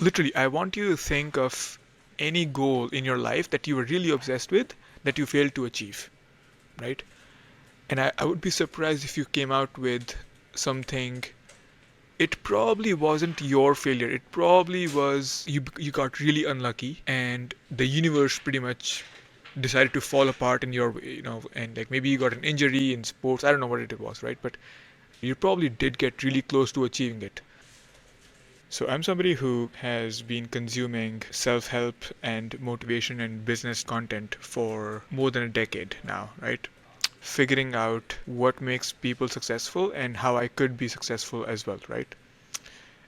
Literally, I want you to think of any goal in your life that you were really obsessed with that you failed to achieve, right? And I would be surprised if you came out with something. It probably wasn't your failure. It probably was you got really unlucky and the universe pretty much decided to fall apart in your, and like maybe you got an injury in sports. I don't know what it was, right? But you probably did get really close to achieving it. So I'm somebody who has been consuming self-help and motivation and business content for more than a decade now, right? Figuring out what makes people successful and how I could be successful as well, right?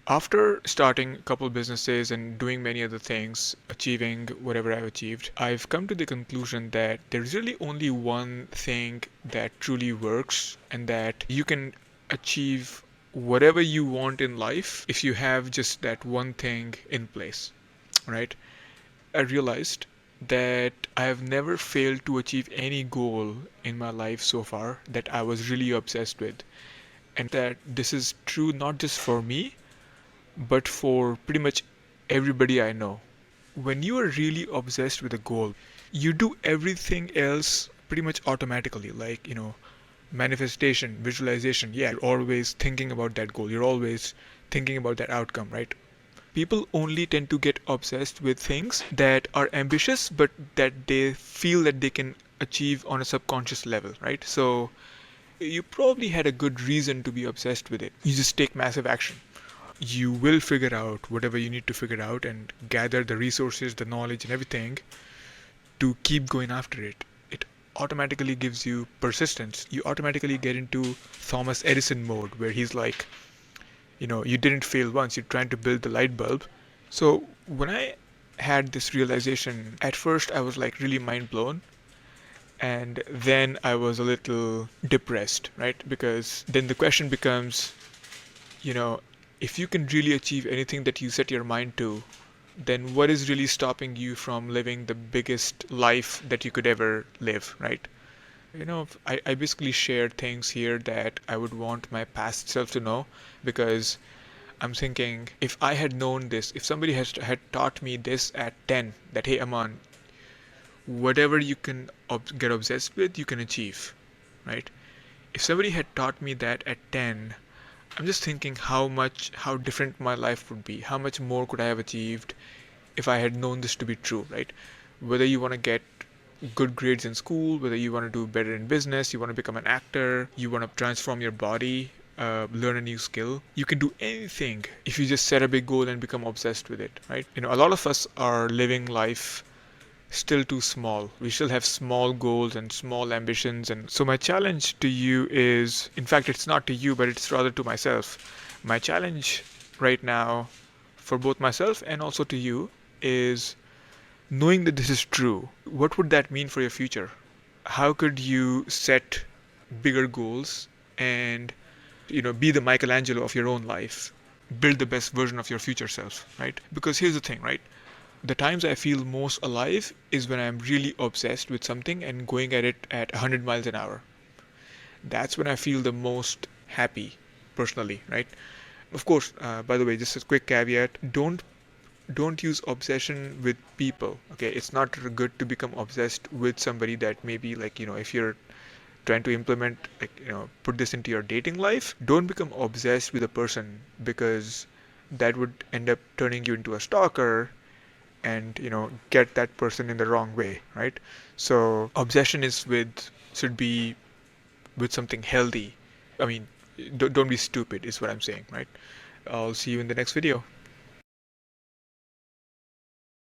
After starting a couple businesses and doing many other things, achieving whatever I've achieved, I've come to the conclusion that there's really only one thing that truly works and that you can achieve whatever you want in life if you have just that one thing in place, right? I realized that I have never failed to achieve any goal in my life so far that I was really obsessed with. And that this is true not just for me, but for pretty much everybody I know. When you are really obsessed with a goal, you do everything else pretty much automatically, like, manifestation, visualization. Yeah, you're always thinking about that goal, you're always thinking about that outcome, right? People only tend to get obsessed with things that are ambitious, but that they feel that they can achieve on a subconscious level, right? So you probably had a good reason to be obsessed with it. You just take massive action. You will figure out whatever you need to figure out and gather the resources, the knowledge, and everything to keep going after it. It automatically gives you persistence. You automatically get into Thomas Edison mode where he's like, you didn't fail once, you're trying to build the light bulb. So when I had this realization, at first I was like really mind blown. And then I was a little depressed, right? Because then the question becomes, you know, if you can really achieve anything that you set your mind to, then what is really stopping you from living the biggest life that you could ever live, right? I basically shared things here that I would want my past self to know because I'm thinking if I had known this, if somebody had taught me this at 10, that hey, Aman, whatever you can get obsessed with, you can achieve, right? If somebody had taught me that at 10, I'm just thinking how different my life would be. How much more could I have achieved if I had known this to be true, right? Whether you want to get good grades in school, whether you want to do better in business, you want to become an actor, you want to transform your body, learn a new skill. You can do anything if you just set a big goal and become obsessed with it, right? A lot of us are living life still too small. We still have small goals and small ambitions. And so, my challenge to you is, in fact, it's not to you, but it's rather to myself. My challenge right now, for both myself and also to you, is knowing that this is true. What would that mean for your future? How could you set bigger goals and, be the Michelangelo of your own life? Build the best version of your future self, right? Because here's the thing, right? The times I feel most alive is when I'm really obsessed with something and going at it at 100 miles an hour. That's when I feel the most happy, personally, right? Of course, by the way, just a quick caveat: don't use obsession with people. Okay, it's not good to become obsessed with somebody that maybe like if you're trying to implement like put this into your dating life, don't become obsessed with a person because that would end up turning you into a stalker and get that person in the wrong way, right? So obsession is with should be with something healthy. I mean, don't be stupid is what I'm saying, right? I'll see you in the next video.